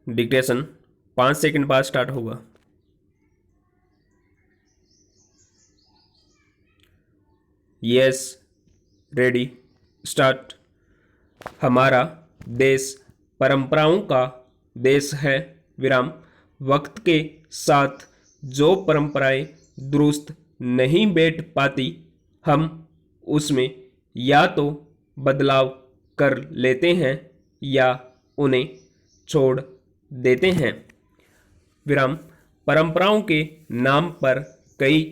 Dictation 5 second बाद start होगा। Yes, ready, start. हमारा देश परंपराओं का देश है, विराम। वक्त के साथ जो परंपराएं दुरुस्त नहीं बैठ पाती, हम उसमें या तो बदलाव कर लेते हैं या उन्हें छोड़ देते हैं, विराम। परंपराओं के नाम पर कई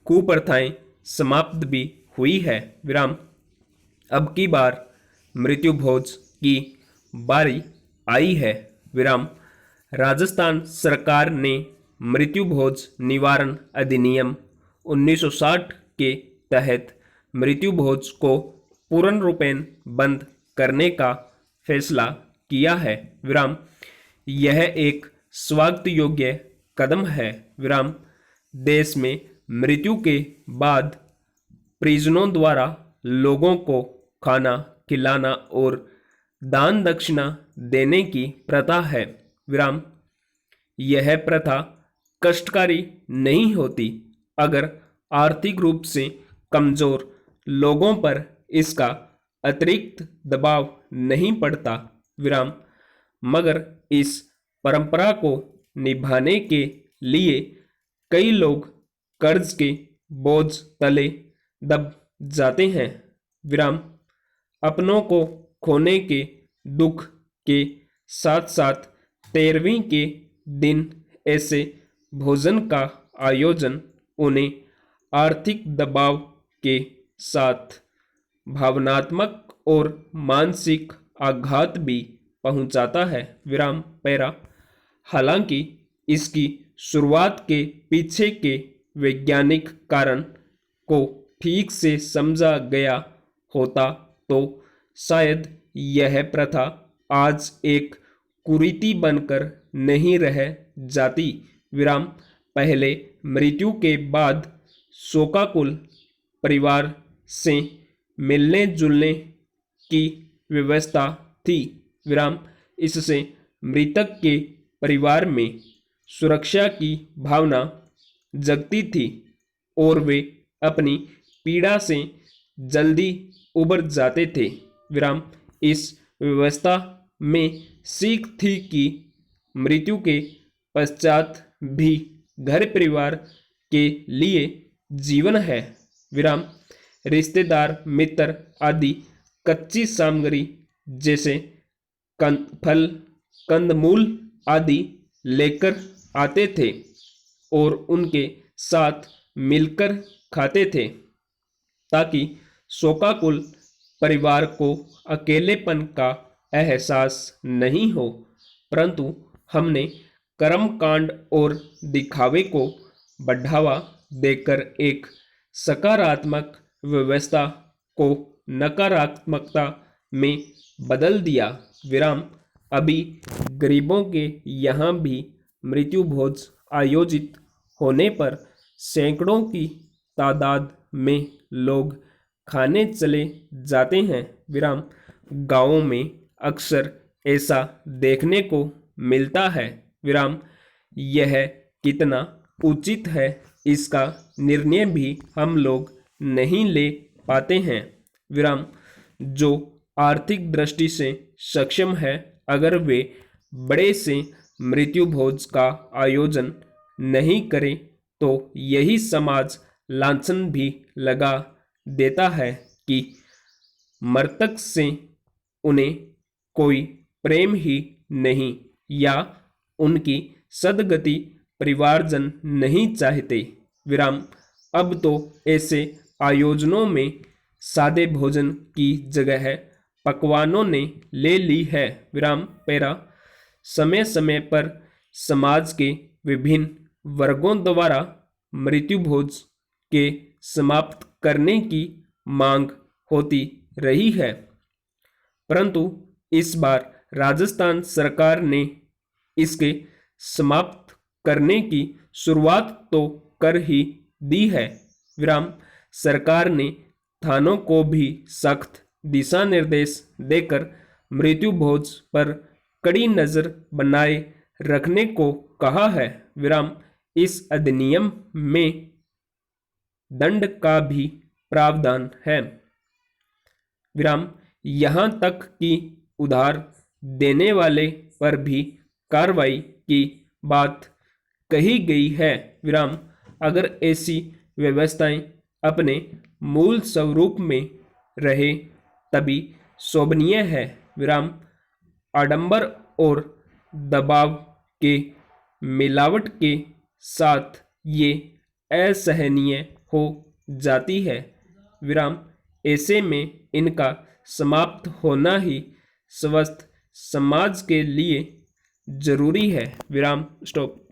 कुप्रथाएं समाप्त भी हुई है, विराम। अब की बार मृत्यु भोज की बारी आई है, विराम। राजस्थान सरकार ने मृत्यु भोज निवारण अधिनियम 1960 के तहत मृत्यु भोज को पूर्ण रूपेण बंद करने का फैसला किया है, विराम। यह एक स्वागत योग्य कदम है, विराम। देश में मृत्यु के बाद परिजनों द्वारा लोगों को खाना खिलाना और दान दक्षिणा देने की प्रथा है, विराम। यह प्रथा कष्टकारी नहीं होती अगर आर्थिक रूप से कमजोर लोगों पर इसका अतिरिक्त दबाव नहीं पड़ता, विराम। मगर इस परंपरा को निभाने के लिए कई लोग कर्ज के बोझ तले दब जाते हैं, विराम। अपनों को खोने के दुख के साथ साथ 13वीं के दिन ऐसे भोजन का आयोजन उन्हें आर्थिक दबाव के साथ भावनात्मक और मानसिक आघात भी पहुंचाता है, विराम। पैरा। हालांकि इसकी शुरुआत के पीछे के वैज्ञानिक कारण को ठीक से समझा गया होता तो शायद यह प्रथा आज एक कुरीति बनकर नहीं रह जाती, विराम। पहले मृत्यु के बाद शोकाकुल परिवार से मिलने जुलने की व्यवस्था थी, विराम। इससे मृतक के परिवार में सुरक्षा की भावना जगती थी और वे अपनी पीड़ा से जल्दी उबर जाते थे, विराम। इस व्यवस्था में सीख थी कि मृत्यु के पश्चात भी घर परिवार के लिए जीवन है, विराम। रिश्तेदार मित्र आदि कच्ची सामग्री जैसे फल कंदमूल आदि लेकर आते थे और उनके साथ मिलकर खाते थे ताकि शोकाकुल परिवार को अकेलेपन का एहसास नहीं हो। परंतु हमने कर्मकांड और दिखावे को बढ़ावा देकर एक सकारात्मक व्यवस्था को नकारात्मकता में बदल दिया, विराम। अभी गरीबों के यहाँ भी मृत्यु भोज आयोजित होने पर सैकड़ों की तादाद में लोग खाने चले जाते हैं, विराम। गांवों में अक्सर ऐसा देखने को मिलता है, विराम। यह कितना उचित है इसका निर्णय भी हम लोग नहीं ले पाते हैं, विराम। जो आर्थिक दृष्टि से सक्षम है, अगर वे बड़े से मृत्यु भोज का आयोजन नहीं करे तो यही समाज लांछन भी लगा देता है कि मृतक से उन्हें कोई प्रेम ही नहीं या उनकी सदगति परिवारजन नहीं चाहते, विराम। अब तो ऐसे आयोजनों में सादे भोजन की जगह पकवानों ने ले ली है, विराम। पैरा। समय समय पर समाज के विभिन्न वर्गों द्वारा मृत्यु भोज के समाप्त करने की मांग होती रही है, परंतु इस बार राजस्थान सरकार ने इसके समाप्त करने की शुरुआत तो कर ही दी है, विराम। सरकार ने थानों को भी सख्त दिशा निर्देश देकर मृत्यु भोज पर कड़ी नजर बनाए रखने को कहा है। विराम इस अधिनियम में दंड का भी प्रावधान है। विराम यहाँ तक कि उधार देने वाले पर भी कार्रवाई की बात कही गई है। विराम अगर ऐसी व्यवस्थाएं अपने मूल स्वरूप में रहे तभी शोभनीय है। विराम आडंबर और दबाव के मिलावट के साथ ये असहनीय हो जाती है। विराम ऐसे में इनका समाप्त होना ही स्वस्थ समाज के लिए जरूरी है। विराम स्टॉप।